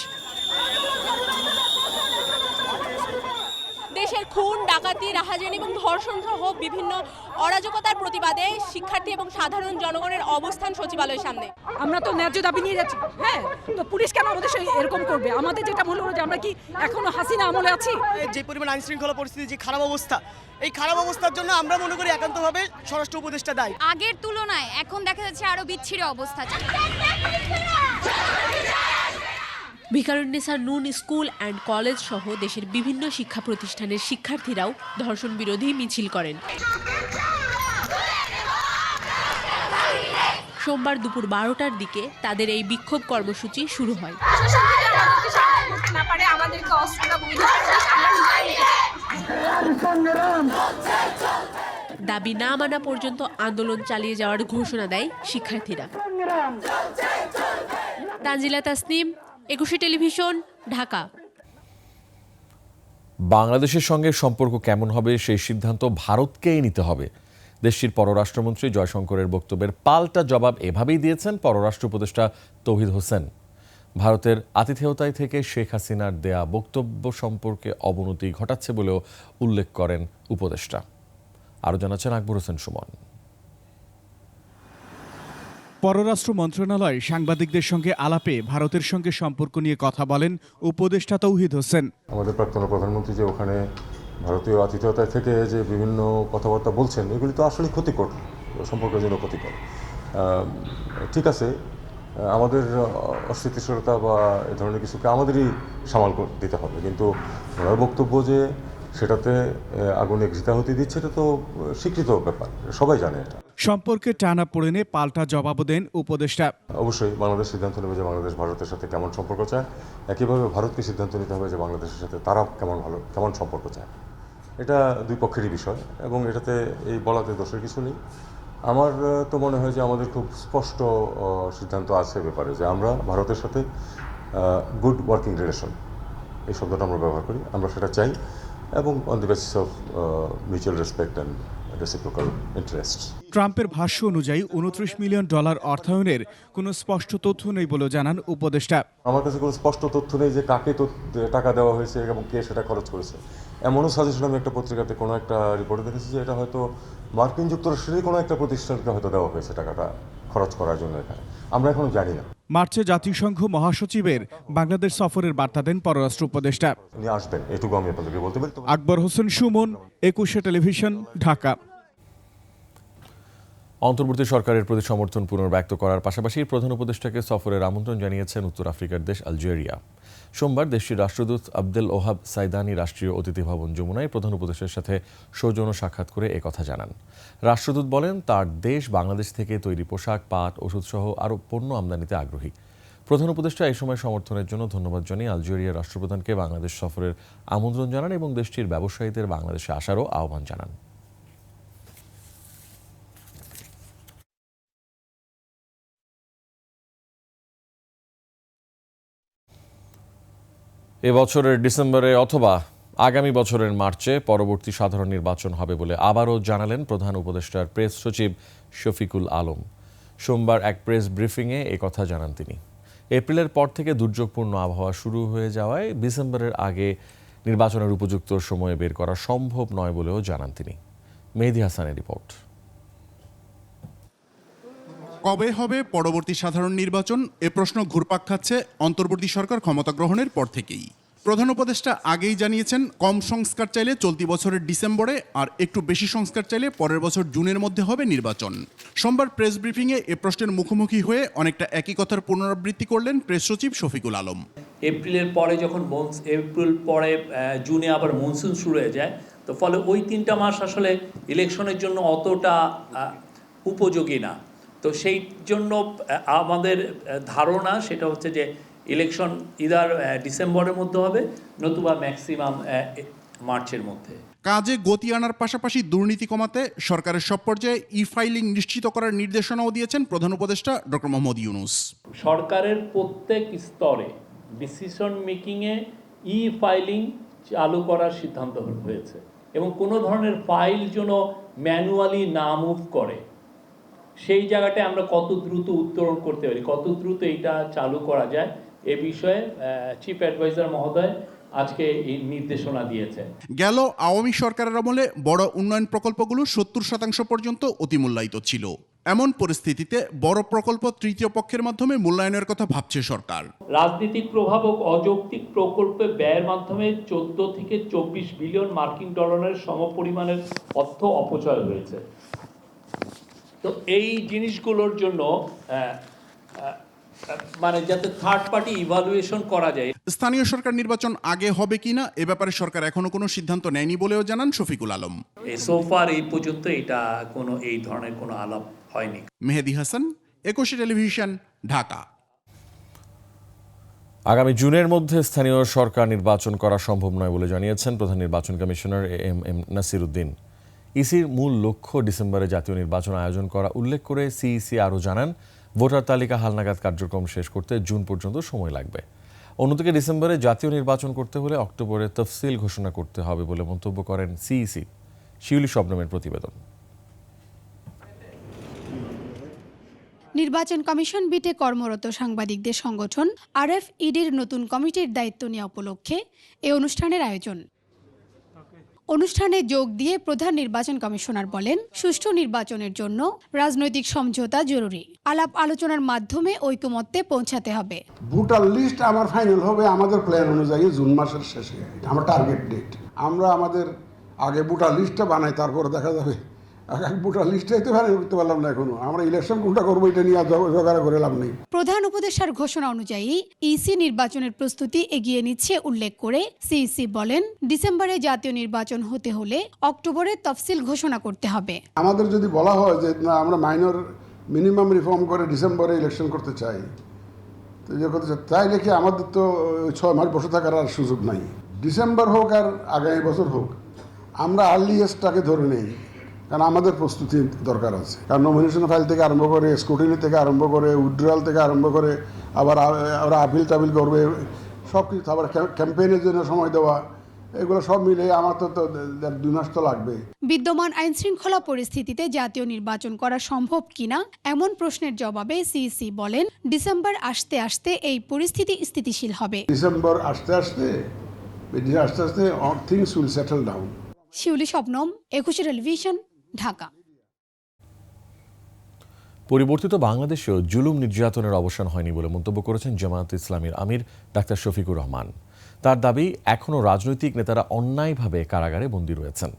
Speaker 22: দেশের খুন, ডাকাতি, রাহাজানি এবং ধর্ষণ সহ বিভিন্ন অরাজকতার প্রতিবাদে শিক্ষার্থী এবং সাধারণ জনগণের অবস্থান সচিবালয়ের সামনে।
Speaker 26: আমরা তো ন্যায্য দাবি নিয়ে যাচ্ছি, হ্যাঁ, তো পুলিশ কেন আমাদের সঙ্গে এরকম করবে? আমাদের যেটা মনে হলো যে আমরা কি এখনো হাসিনা আমলে আছি?
Speaker 9: যে পরিমাণ আইন শৃঙ্খলা পরিস্থিতি যে খারাপ অবস্থা, এই খারাপ অবস্থার জন্য আমরা মনে করি একান্তভাবে স্বরাষ্ট্র উপদেষ্টা দায়ী।
Speaker 24: আগের তুলনায় এখন দেখা যাচ্ছে আরো বিচ্ছিন্ন অবস্থা।
Speaker 21: ভিকারুন্নেসা নুন স্কুল অ্যান্ড কলেজ সহ দেশের বিভিন্ন শিক্ষা প্রতিষ্ঠানের শিক্ষার্থীরাও ধর্ষণ বিরোধী মিছিল করেন। সোমবার দুপুর 12টার দিকে তাদের এই বিক্ষোভ কর্মসূচি শুরু হয়। দাবি না মানা পর্যন্ত আন্দোলন চালিয়ে যাওয়ার ঘোষণা দেয় শিক্ষার্থীরা। তানজিলা তাসনিম, 21 টেলিভিশন, ঢাকা।
Speaker 1: বাংলাদেশের সঙ্গে সম্পর্ক কেমন হবে সেই সিদ্ধান্ত ভারতকেই নিতে হবে। দেশটির পররাষ্ট্রমন্ত্রী জয়শঙ্করের বক্তব্যের পাল্টা জবাব এভাবেই দিয়েছেন পররাষ্ট্র উপদেষ্টা তৌহিদ হোসেন। ভারতের আতিথেয়তায় থেকে শেখ হাসিনার দেয়া বক্তব্য সম্পর্কে অবনতি ঘটাচ্ছে বলেও উল্লেখ করেন উপদেষ্টা। আরও জানাচ্ছেন আকবর হোসেন সুমন।
Speaker 27: পররাষ্ট্র মন্ত্রণালয় সাংবাদিকদের সঙ্গে আলাপে ভারতের সঙ্গে সম্পর্ক নিয়ে কথা বলেন উপদেষ্টা তৌহিদ হোসেন।
Speaker 28: আমাদের প্রাক্তন প্রধানমন্ত্রী যে ওখানে ভারতীয় আতিথেয়তায় থেকে যে বিভিন্ন কথাবার্তা বলছেন, এগুলি তো আসলে ক্ষতিকর, সম্পর্কের জন্য ক্ষতিকর। ঠিক আছে, আমাদের অস্থিতিশীলতা বা এ ধরনের কিছুকে আমাদেরই সামাল দিতে হবে, কিন্তু ওনার বক্তব্য যে সেটাতে আগুনে ঘৃতাহুতি দিচ্ছে, এটা তো স্বীকৃত ব্যাপার, সবাই জানে এটা।
Speaker 27: সম্পর্কে টানাপোড়েনে পাল্টা জবাবও দেন উপদেষ্টা।
Speaker 28: অবশ্যই বাংলাদেশ সিদ্ধান্ত নেবে যে বাংলাদেশ ভারতের সাথে কেমন সম্পর্ক চায়, একইভাবে ভারতকে সিদ্ধান্ত নিতে হবে যে বাংলাদেশের সাথে তারা কেমন সম্পর্ক চায়। এটা দুই পক্ষেরই বিষয় এবং এটাতে এই বলাতে দোষের কিছু নেই। আমার তো মনে হয় যে আমাদের খুব স্পষ্ট সিদ্ধান্ত আছে ব্যাপারে যে আমরা ভারতের সাথে গুড ওয়ার্কিং রিলেশন, এই শব্দটা আমরা ব্যবহার করি, আমরা সেটা চাই এবং on the basis of mutual respect and reciprocal interest.
Speaker 27: ট্রাম্পের ভাষ্য অনুযায়ী $29 মিলিয়ন অর্থায়নের কোনো স্পষ্ট তথ্য নেই বলে জানান উপদেষ্টা।
Speaker 28: আমার কাছে কোনো স্পষ্ট তথ্য নেই যে কাকে টাকা দেওয়া হয়েছে এবং কে সেটা খরচ করেছে। এমনও সাজেশন আমি একটা পত্রিকাতে কোনো একটা রিপোর্টে দেখেছি যে এটা হয়তো মার্কিন যুক্তরাষ্ট্রের কোনো একটা প্রতিষ্ঠানকে হয়তো দেওয়া হয়েছে টাকাটা খরচ করার জন্য। এখানে আমরা এখনো জানি না।
Speaker 27: মার্চে জাতিসংঘ মহাসচিবের বাংলাদেশ সফরের বার্তা দেন পররাষ্ট্র উপদেষ্টা।
Speaker 28: উনি আসবেন, এটুকু আমি আপনাদেরকে বলতে পারি।
Speaker 27: আকবর হোসেন সুমন, 21 টেলিভিশন, ঢাকা।
Speaker 1: অন্তর্বর্তী সরকারের প্রতি সমর্থন পুনর্ব্যক্ত করার পাশাপাশি প্রধান উপদেষ্টাকে সফরের আমন্ত্রণ জানিয়েছেন উত্তর আফ্রিকার দেশ আলজেরিয়া। সোমবার দেশটির রাষ্ট্রদূত আবদেল ওহাব সাইদানি রাষ্ট্রীয় অতিথি ভবন যমুনায় প্রধান উপদেষ্টার সাথে সৌজন্য সাক্ষাৎ করে একথা জানান। রাষ্ট্রদূত বলেন তার দেশ বাংলাদেশ থেকে তৈরি পোশাক, পাট, ওষুধসহ আরও পণ্য আমদানিতে আগ্রহী। প্রধান উপদেষ্টা এই সময় সমর্থনের জন্য ধন্যবাদ জানিয়ে আলজেরিয়ার রাষ্ট্রপ্রধানকে বাংলাদেশ সফরের আমন্ত্রণ জানান এবং দেশটির ব্যবসায়ীদের বাংলাদেশে আসারও আহ্বান জানান। এবছরের ডিসেম্বরে অথবা আগামী বছরের মার্চে পরবর্তী সাধারণ নির্বাচন হবে বলে আবারও জানালেন প্রধান উপদেষ্টার প্রেস সচিব শফিকুল আলম। সোমবার এক প্রেস ব্রিফিংয়ে একথা জানান তিনি। এপ্রিলের পর থেকে দুর্যোগপূর্ণ আবহাওয়া শুরু হয়ে যাওয়ায় ডিসেম্বরের আগে নির্বাচনের উপযুক্ত সময়ে বের করা সম্ভব নয় বলেও জানান তিনি। মেহেদী হাসানের রিপোর্ট।
Speaker 2: কবে হবে পরবর্তী সাধারণ নির্বাচন, এ প্রশ্ন ঘুরপাক খাচ্ছে অন্তর্বর্তী সরকার ক্ষমতা গ্রহণের পর থেকেই। প্রধান উপদেষ্টা আগেই জানিয়েছেন কম সংস্কার চাইলে চলতি বছরের ডিসেম্বরে আর একটু বেশি সংস্কার চাইলে পরের বছর জুনের মধ্যে হবে নির্বাচন। সোমবার প্রেস ব্রিফিংয়ে এ প্রশ্নের মুখোমুখি হয়ে অনেকটা একই কথার পুনরাবৃত্তি করলেন প্রেস সচিব শফিকুল আলম।
Speaker 3: এপ্রিলের পরে যখন এপ্রিল পরে জুনে আবার মনসুন শুরু হয়ে যায়, তো ফলে ওই 3টা মাস আসলে ইলেকশনের জন্য অতটা উপযোগী না। তো সেই জন্য আমাদের ধারণা সেটা হচ্ছে যে ইলেকশন ইদার ডিসেম্বরের মধ্যে হবে, নতুবা ম্যাক্সিমাম মার্চের মধ্যে।
Speaker 2: কাজে গতি আনার পাশাপাশি দুর্নীতি কমাতে সরকারের সব পর্যায়ে ই ফাইলিং নিশ্চিত করার নির্দেশনাও দিয়েছেন প্রধান উপদেষ্টা ডক্টর মোহাম্মদ ইউনূস।
Speaker 3: সরকারের প্রত্যেক স্তরে ডিসিশন মেকিংয়ে ই ফাইলিং চালু করার সিদ্ধান্ত হয়েছে এবং কোনো ধরনের ফাইল যেন ম্যানুয়ালি না মুভ করে, সেই জায়গাটায় আমরা কত দ্রুত উত্তরণ করতে পারি, কত দ্রুত এটা চালু করা যায়, এ বিষয়ে চিফ অ্যাডভাইজার মহোদয় আজকে এই নির্দেশনা দিয়েছে।
Speaker 2: গেল আওয়ামী সরকারের আমলে বড় উন্নয়ন প্রকল্পগুলো 70% পর্যন্ত অতিমূল্যায়িত ছিল। এমন পরিস্থিতিতে বড় প্রকল্প তৃতীয় পক্ষের মাধ্যমে মূল্যায়নের কথা ভাবছে সরকার।
Speaker 3: রাজনৈতিক প্রভাব ও অযৌক্তিক প্রকল্পে ব্যয়ের মাধ্যমে 14 থেকে 24 বিলিয়ন মার্কিন ডলারের সমপরিমাণের অর্থ অপচয় হয়েছে। তো এই জিনিসগুলোর জন্য মানে যাতে থার্ড পার্টি ইভালুয়েশন করা যায়।
Speaker 2: স্থানীয় সরকার নির্বাচন আগে হবে কিনা এ ব্যাপারে সরকার এখনো কোনো সিদ্ধান্ত নেয়নি বলেও জানান শফিকুল আলম।
Speaker 3: সোফার এই পর্যন্ত এটা কোনো এই ধরনের কোনো আলাপ হয়নি।
Speaker 2: মেহেদী হাসান, 21 টেলিভিশন, ঢাকা।
Speaker 1: আগামী জুনের মধ্যে স্থানীয় সরকার নির্বাচন করা সম্ভব নয় বলে জানিয়েছেন প্রধান নির্বাচন কমিশনার এম নাসির উদ্দিন। ইসির মূল লক্ষ্য ডিসেম্বরে জাতীয় নির্বাচন আয়োজন করা উল্লেখ করে সিইসি আরও জানান ভোটার তালিকা হালনাগাদ কার্যক্রম শেষ করতে জুন পর্যন্ত সময় লাগবে। অন্যদিকে ডিসেম্বরে জাতীয় নির্বাচন করতে হলে অক্টোবরে তফসিল ঘোষণা করতে হবে বলে মন্তব্য করেন সিইসি। শিউলি শবনমের প্রতিবেদন।
Speaker 4: নির্বাচন কমিশন বিটে কর্মরত সাংবাদিকদের সংগঠন আরএফইডির নতুন কমিটির দায়িত্ব নেওয়া উপলক্ষে এ অনুষ্ঠানের আয়োজন। অনুষ্ঠানে যোগ দিয়ে প্রধান নির্বাচন কমিশনার বলেন, সুষ্ঠু নির্বাচনের জন্য রাজনৈতিক সমঝোতা জরুরি। আলাপ আলোচনার মাধ্যমে ঐকমত্যে পৌঁছাতে হবে।
Speaker 5: ভোটার লিস্ট আমার ফাইনাল হবে আমাদের প্ল্যান অনুযায়ী জুন মাসের শেষে, আমার টার্গেট ডেট। আমরা আমাদের আগে ভোটার লিস্টটা বানাই, তারপরে দেখা যাবে ভোটার লিস্টটাই তো ফাইনাল করতে পারলাম না এখনো। আমরা ইলেকশন কোনটা করবো এটা নিয়ে জোগাড় করে লাভ নেই।
Speaker 4: প্রধান উপদেষ্টার ঘোষণা অনুযায়ী ইসি নির্বাচনের প্রস্তুতি এগিয়ে নিচ্ছে উল্লেখ করে সিইসি বলেন, ডিসেম্বরে জাতীয় নির্বাচন হতে হলে অক্টোবরে তফসিল ঘোষণা করতে হবে।
Speaker 5: আমাদের যদি বলা হয় যে না আমরা মাইনর মিনিমাম রিফর্ম করে ডিসেম্বরে ইলেকশন করতে চাই, তো যে করতে চাই তাই লেখে আমাদের তো 6 মাস বসে থাকার আর সুযোগ নাই। ডিসেম্বর হোক আর আগামী বছর হোক, আমরা আর্লিয়েস্টটাকে ধরে নেই, কারণ আমাদের প্রস্তুতি দরকার আছে। কারণ নমিনেশন ফাইল থেকে আরম্ভ করে, স্ক্রুটিনি থেকে আরম্ভ করে, উইথড্রয়াল থেকে আরম্ভ করে, আবার ওরা আপিল টাপিল করবে, সব কিছু, আবার ক্যাম্পেইনের জন্য সময় দেওয়া, এগুলো সব মিলে আমার তো 2 মাস তো লাগবে।
Speaker 4: বিদ্যমান আইন শৃঙ্খলা পরিস্থিতিতে জাতীয় নির্বাচন করা সম্ভব কিনা এমন প্রশ্নের জবাবে সিইসি বলেন, ডিসেম্বর আসতে আসতে এই পরিস্থিতি স্থিতিশীল হবে।
Speaker 5: ডিসেম্বর আসতে আসতে things will settle down.
Speaker 4: Shiuli Shabnam, 21 television, Dhaka.
Speaker 1: পরিবর্তিত বাংলাদেশেও জুলুম নির্যাতনের অবসান হয়নি বলে মন্তব্য করেছেন জামায়াতে ইসলামীর আমির ডাক্তার শফিকুর রহমান। তার দাবি, এখনও রাজনৈতিক নেতারা অন্যায়ভাবে কারাগারে বন্দী রয়েছেন।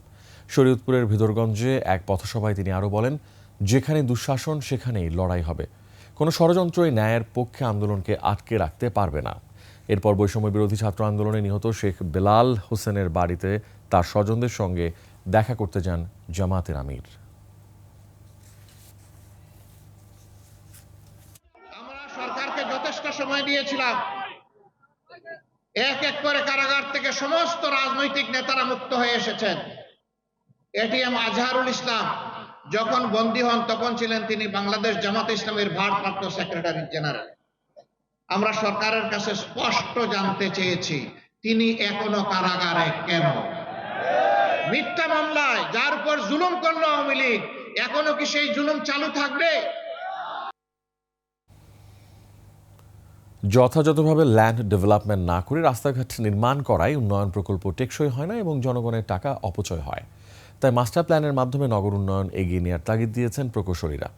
Speaker 1: শরীয়তপুরের ভিদরগঞ্জে এক পথসভায় তিনি আরও বলেন, যেখানে দুঃশাসন সেখানেই লড়াই হবে। কোনো ষড়যন্ত্রই ন্যায়ের পক্ষে আন্দোলনকে আটকে রাখতে পারবে না। এরপর বৈষম্য বিরোধী ছাত্র আন্দোলনে নিহত শেখ বেলাল হোসেনের বাড়িতে তার স্বজনদের সঙ্গে দেখা করতে যান জামায়াতের আমির।
Speaker 6: আমরা সরকারকে যথেষ্ট সময় দিয়েছিলাম, এক এক করে কারাগার থেকে সমস্ত রাজনৈতিক নেতারা মুক্ত হয়ে এসেছেন। এটিএম আজহারুল ইসলাম যখন বন্দী হন তখন ছিলেন তিনি বাংলাদেশ জামাতে ইসলামের ভারপ্রাপ্ত সেক্রেটারি জেনারেল। আমরা সরকারের কাছে স্পষ্ট জানতে চেয়েছি, তিনি এখনো কারাগারে কেন? মিথ্যা মামলায় যার উপর জুলুম করলো আওয়ামী লীগ, এখনো কি সেই জুলুম চালু থাকবে?
Speaker 1: যথাযথভাবে ল্যান্ড ডেভেলপমেন্ট না করে রাস্তাঘাট নির্মাণ করায় উন্নয়ন প্রকল্প টেকসই হয় না এবং জনগণের টাকা অপচয় হয়। তাই মাস্টার প্ল্যানের মাধ্যমে নগর উন্নয়ন এগিয়ে নেওয়ার তাগিদ দিয়েছেন প্রকৌশলীরা।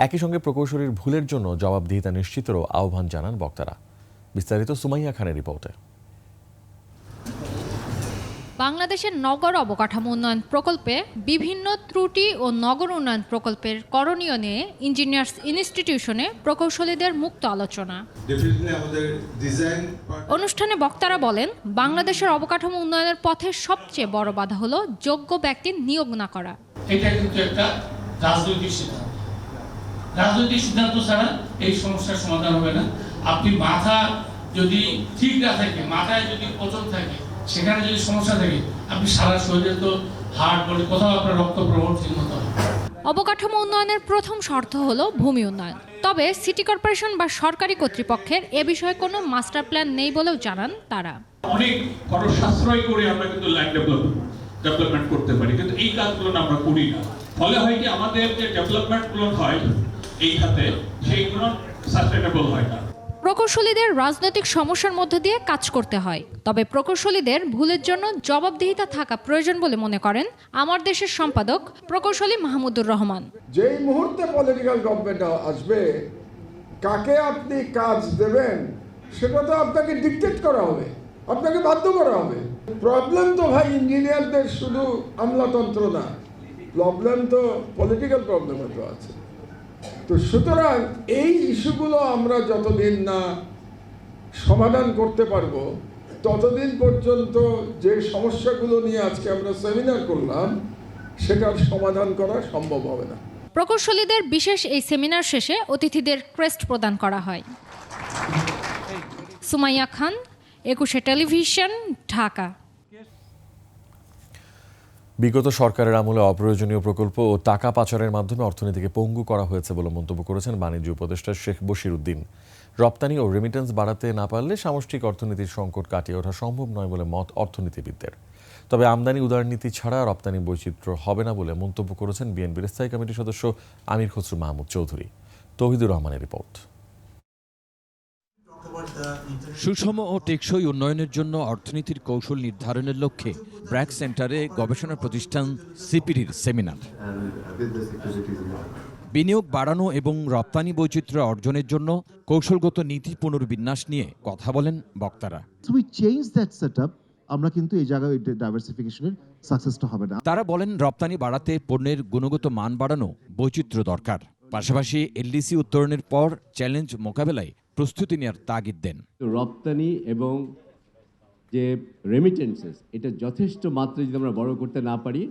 Speaker 1: একই সঙ্গে প্রকৌশলীর ভুলের জন্য জবাবদিহিতা নিশ্চিতেরও আহ্বান জানান বক্তারা। বিস্তারিত সুমাইয়া খানের রিপোর্টে।
Speaker 7: বাংলাদেশের নগর অবকাঠামো উন্নয়ন প্রকল্পে বিভিন্ন ত্রুটি ও নগর উন্নয়ন প্রকল্পের করণীয় নিয়ে ইঞ্জিনিয়ার্স ইনস্টিটিউশনে প্রকৌশলীদের মুক্ত আলোচনা। অনুষ্ঠানে বক্তারা বলেন, বাংলাদেশের অবকাঠামো উন্নয়নের পথে সবচেয়ে বড় বাধা হলো যোগ্য ব্যক্তির নিয়োগ না করা।
Speaker 8: এটা কিন্তু একটা রাজনৈতিক সিদ্ধান্ত। রাজনৈতিক সিদ্ধান্ত ছাড়া এই সমস্যার সমাধান হবে না। আপনি মাথা যদি ঠিক না থাকে, মাথায় যদি পচন থাকে, সেখানে যদি সমস্যা থাকে, আপনি সারা শরীরে তো হাড় বলে কোথাও আপনার রক্ত প্রবাহ ঠিক মতো হবে।
Speaker 7: অবকাঠামো উন্নয়নের প্রথম শর্ত হলো ভূমি উন্নয়ন। তবে সিটি কর্পোরেশন বা সরকারি কর্তৃপক্ষের এ বিষয়ে কোনো মাস্টার প্ল্যান নেই বলেও জানান তারা।
Speaker 8: অনেক খরচ সাশ্রয় করে আমরা কিন্তু ল্যান্ড ডেভেলপমেন্ট করতে পারি, কিন্তু এই কাজগুলো আমরা করি না। ফলে হয় কি, আমাদের যে ডেভেলপমেন্টগুলো হয় এই খাতে, সেইগুলো সাস্টেনেবল হয় না।
Speaker 7: প্রকৌশলীদের রাজনৈতিক সমস্যার মধ্য দিয়ে কাজ করতে হয়, তবে প্রকৌশলীদের ভুলের জন্য জবাবদিহিতা থাকা প্রয়োজন বলে মনে করেন আমার দেশের সম্পাদক প্রকৌশলী মাহমুদুর রহমান।
Speaker 11: যেই মুহূর্তে পলিটিক্যাল গভর্নমেন্ট আসবে, কাকে আপনি কাজ দেবেন সেটা তো আপনাকে ডিকটেট করা হবে, আপনাকে বাধ্য করা হবে। প্রবলেম তো ভাই ইঞ্জিনিয়ারদের শুধু আমলাতন্ত্র না, প্রবলেম তো পলিটিক্যাল প্রবলেমও তো আছে। তো সুতরাং এই ইস্যুগুলো আমরা যতদিন না সমাধান করতে পারবো, ততদিন পর্যন্ত যে সমস্যাগুলো নিয়ে আজকে আমরা সেমিনার করলাম, সেটার সমাধান করা সম্ভব হবে না।
Speaker 7: প্রকৌশলীদের বিশেষ এই সেমিনার শেষে অতিথিদের ক্রেস্ট প্রদান করা হয়। সুমাইয়া খান, 21 টেলিভিশন, ঢাকা।
Speaker 1: বিগত সরকারের আমলে অপ্রয়োজনীয় প্রকল্প ও টাকা পাচারের মাধ্যমে অর্থনীতিকে পঙ্গু করা হয়েছে বলে মন্তব্য করেছেন বাণিজ্য উপদেষ্টা শেখ বশির উদ্দিন। রপ্তানি ও রেমিটেন্স বাড়াতে না পারলে সামষ্টিক অর্থনীতির সংকট কাটিয়ে ওঠা সম্ভব নয় বলে মত অর্থনীতিবিদদের। তবে আমদানি উদারনীতি ছাড়া রপ্তানি বৈচিত্র্য হবে না বলে মন্তব্য করেছেন বিএনপির স্থায়ী কমিটির সদস্য আমির খসরু মাহমুদ চৌধুরী। তৌহিদুর রহমানের রিপোর্ট।
Speaker 12: সুষম ও টেকসই উন্নয়নের জন্য অর্থনীতির কৌশল নির্ধারণের লক্ষ্যে ব্র্যাক সেন্টারে গবেষণা প্রতিষ্ঠান সিপিডির সেমিনার। বিনিয়োগ বাড়ানো এবং রপ্তানি বৈচিত্র্য অর্জনের জন্য কৌশলগত নীতি পুনর্বিন্যাস নিয়ে কথা বলেন বক্তারা।
Speaker 13: We changed that setup আমরা কিন্তু এই জায়গায় ডাইভার্সিফিকেশনের সাকসেসটা হবে না।
Speaker 12: তারা বলেন রপ্তানি বাড়াতে পণ্যের গুণগত মান বাড়ানো, বৈচিত্র্য দরকার। পাশাপাশি এলডিসি উত্তরণের পর চ্যালেঞ্জ মোকাবেলায় প্রস্তুতি নেওয়ার তাগিদ দেন।
Speaker 14: রপ্তানি এবং যে রেমিটেন্সেস এটা যথেষ্ট মাত্রায় যদি আমরা বড় করতে না পারি,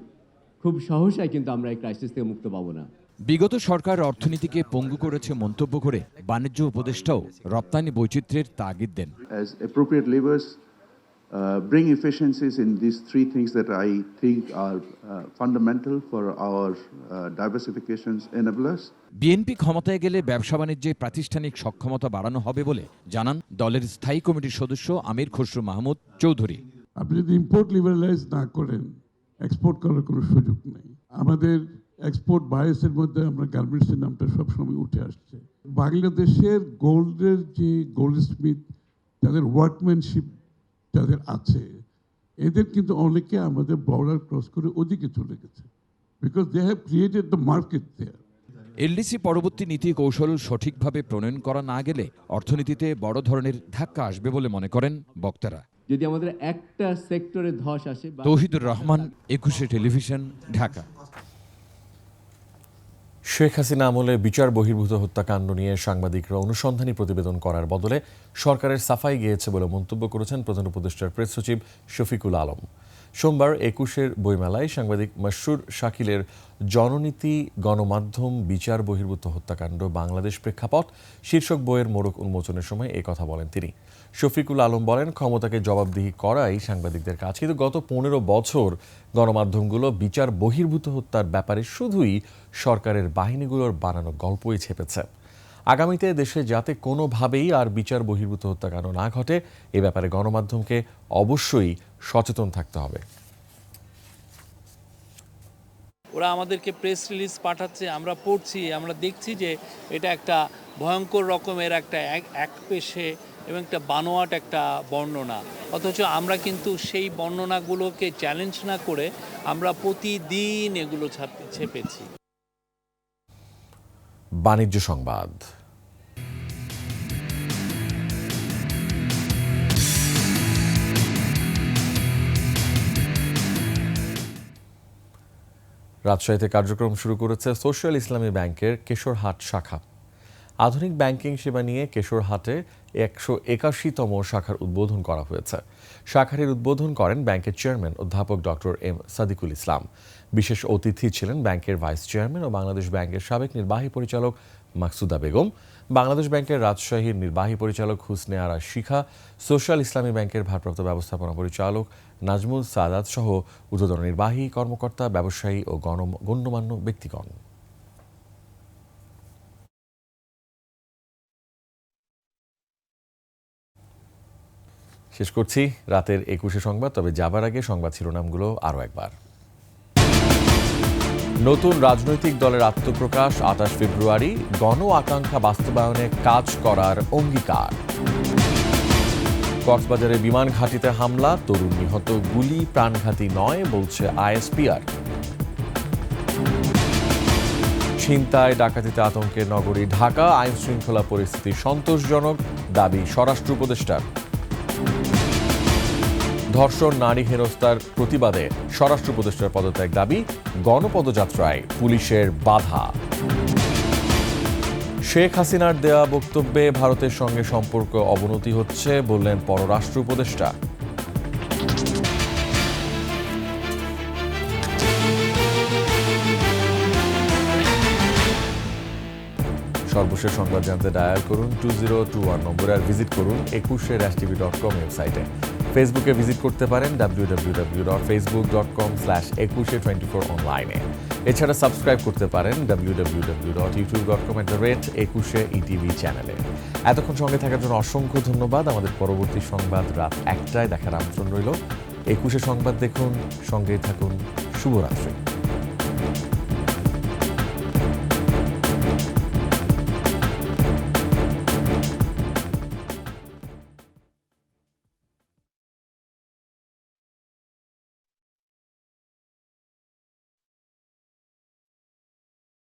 Speaker 14: খুব সহসাই কিন্তু আমরা এই ক্রাইসিস থেকে মুক্ত পাবো না।
Speaker 12: বিগত সরকার অর্থনীতিকে পঙ্গু করেছে মন্তব্য করে বাণিজ্য উপদেষ্টাও রপ্তানি বৈচিত্র্যের তাগিদ দেন।
Speaker 15: As appropriate levers, bring efficiencies in these three things that I think are fundamental for our diversification enablers.
Speaker 12: BNP ক্ষমতায় গেলে ব্যবসা বাণিজ্যে প্রাতিষ্ঠানিক সক্ষমতা বাড়ানো হবে বলে জানান দলের স্থায়ী কমিটির সদস্য আমির খসরু মাহমুদ চৌধুরী।
Speaker 5: আপনি যদি ইম্পোর্ট লিবারালাইজ না করেন, এক্সপোর্ট করার কোনো সুযোগ নেই। আমাদের এক্সপোর্ট বায়াসের মধ্যে আমরা গার্মেন্টসের নামটা সবসময় উঠে আসছে। বাংলাদেশের গোল্ডের যে গোল্ড স্মিথ, যাদের ওয়ার্কম্যানশিপ যাদের আছে, এদের কিন্তু অনেকে আমাদের বর্ডার ক্রস করে ওদিকে চলে গেছে, because they have created the market there.
Speaker 12: LDC পরবর্তী নীতি কৌশল সঠিকভাবে প্রণয়ন করা না গেলে অর্থনীতিতে বড় ধরনের ধাক্কা আসবে বলে মনে করেন বক্তারা।
Speaker 14: যদি আমাদের একটা সেক্টরে ধস আসে।
Speaker 12: তৌহিদুর রহমান, 21 টেলিভিশন, ঢাকা।
Speaker 1: শেখ হাসিনা আমলে বিচার বহির্ভূত হত্যাকাণ্ড নিয়ে সাংবাদিকরা অনুসন্ধানী প্রতিবেদন করার বদলে সরকারের সাফাই গিয়েছে বলে মন্তব্য করেছেন প্রধান উপদেষ্টার প্রেস সচিব শফিকুল আলম। সোমবার 21-এর বইমেলায় সাংবাদিক মাসরুর শাকিলের জননীতি গণমাধ্যম বিচার বহির্ভূত হত্যাকাণ্ড বাংলাদেশ প্রেক্ষাপট শীর্ষক বইয়ের মোড়ক উন্মোচনের সময় এই কথা বলেন তিনি। শফিকুল আলম বলেন, ক্ষমতাকে জবাবদিহি করাই সাংবাদিকদের কাজ, কিন্তু গত 15 বছর গণমাধ্যমগুলো বিচার বহির্ভূত হত্যার ব্যাপারে শুধুই সরকারের বাহিনীগুলোর বানানো গল্পই ছেপেছে। আগামীতে দেশে যাতে কোনোভাবেই আর বিচার বহির্ভূত হত্যাকাণ্ড না ঘটে, এ ব্যাপারে গণমাধ্যমকে অবশ্যই সচেতন থাকতে হবে।
Speaker 3: ওরা আমাদেরকে প্রেস রিলিজ পাঠাচ্ছে, আমরা পড়ছি, আমরা দেখছি যে এটা একটা ভয়ঙ্কর রকমের একটা একপেশে এবং একটা বানোয়াট একটা বর্ণনা, অথচ আমরা কিন্তু সেই বর্ণনাগুলোকে চ্যালেঞ্জ না করে আমরা প্রতিদিন এগুলো ছেপেছি।
Speaker 1: বাণিজ্য সংবাদ। রাজশাহীতে কার্যক্রম শুরু করেছে সোশ্যাল ইসলামী ব্যাংকের কেশরহাট শাখা। আধুনিক ব্যাংকিং সেবা নিয়ে কেশরহাটে 181তম শাখার উদ্বোধন করা হয়েছে। শাখাটির উদ্বোধন করেন ব্যাংকের চেয়ারম্যান অধ্যাপক ডক্টর এম সাদিকুল ইসলাম। বিশেষ অতিথি ছিলেন ব্যাংকের ভাইস চেয়ারম্যান ও বাংলাদেশ ব্যাংকের সাবেক নির্বাহী পরিচালক মাকসুদা বেগম, বাংলাদেশ ব্যাংকের রাজশাহীর নির্বাহী পরিচালক হুসনে আরা শিখা, সোশ্যাল ইসলামী ব্যাংকের ভারপ্রাপ্ত ব্যবস্থাপনা পরিচালক নাজমুল সাদাত সহ ঊর্ধ্বতন নির্বাহী কর্মকর্তা, ব্যবসায়ী ও গণ্যমান্য ব্যক্তিগণ। শেষ করছি রাতের 21 সংবাদ, তবে যাবার আগে সংবাদ শিরোনামগুলো আরও একবার। নতুন রাজনৈতিক দলের আত্মপ্রকাশ 28 ফেব্রুয়ারি, গণ আকাঙ্ক্ষা বাস্তবায়নে কাজ করার অঙ্গীকার। কক্সবাজারে বিমান ঘাঁটিতে হামলা, তরুণ নিহত, গুলি প্রাণঘাতী নয় বলছে আইএসপিআর। ছিনতাই ডাকাতিতে আতঙ্কে নগরী ঢাকা, আইন শৃঙ্খলা পরিস্থিতি সন্তোষজনক, দাবি স্বরাষ্ট্র উপদেষ্টার। ধর্ষণ, নারী হেনস্থার প্রতিবাদে স্বরাষ্ট্র উপদেষ্টার পদত্যাগ দাবি, গণপদযাত্রায় পুলিশের বাধা। শেখ হাসিনার দেয়া বক্তব্যে ভারতের সঙ্গে সম্পর্ক অবনতি হচ্ছে বললেন পররাষ্ট্র উপদেষ্টা। সর্বশেষ সংবাদ জানতে ডায়াল করুন 2021 নম্বরে, আর ভিজিট করুন 21.tv.com ওয়েবসাইটে। ফেসবুকে ভিজিট করতে পারেন www.facebook.com/2124 অনলাইনে। এছাড়া সাবস্ক্রাইব করতে পারেন www.youtube.com/21etv চ্যানেলে। এতক্ষণ সঙ্গে থাকার জন্য অসংখ্য ধন্যবাদ। আমাদের পরবর্তী সংবাদ রাত 1টায় দেখার আমন্ত্রণ রইল। 21 সংবাদ দেখুন, সঙ্গেই থাকুন। শুভরাত্রি।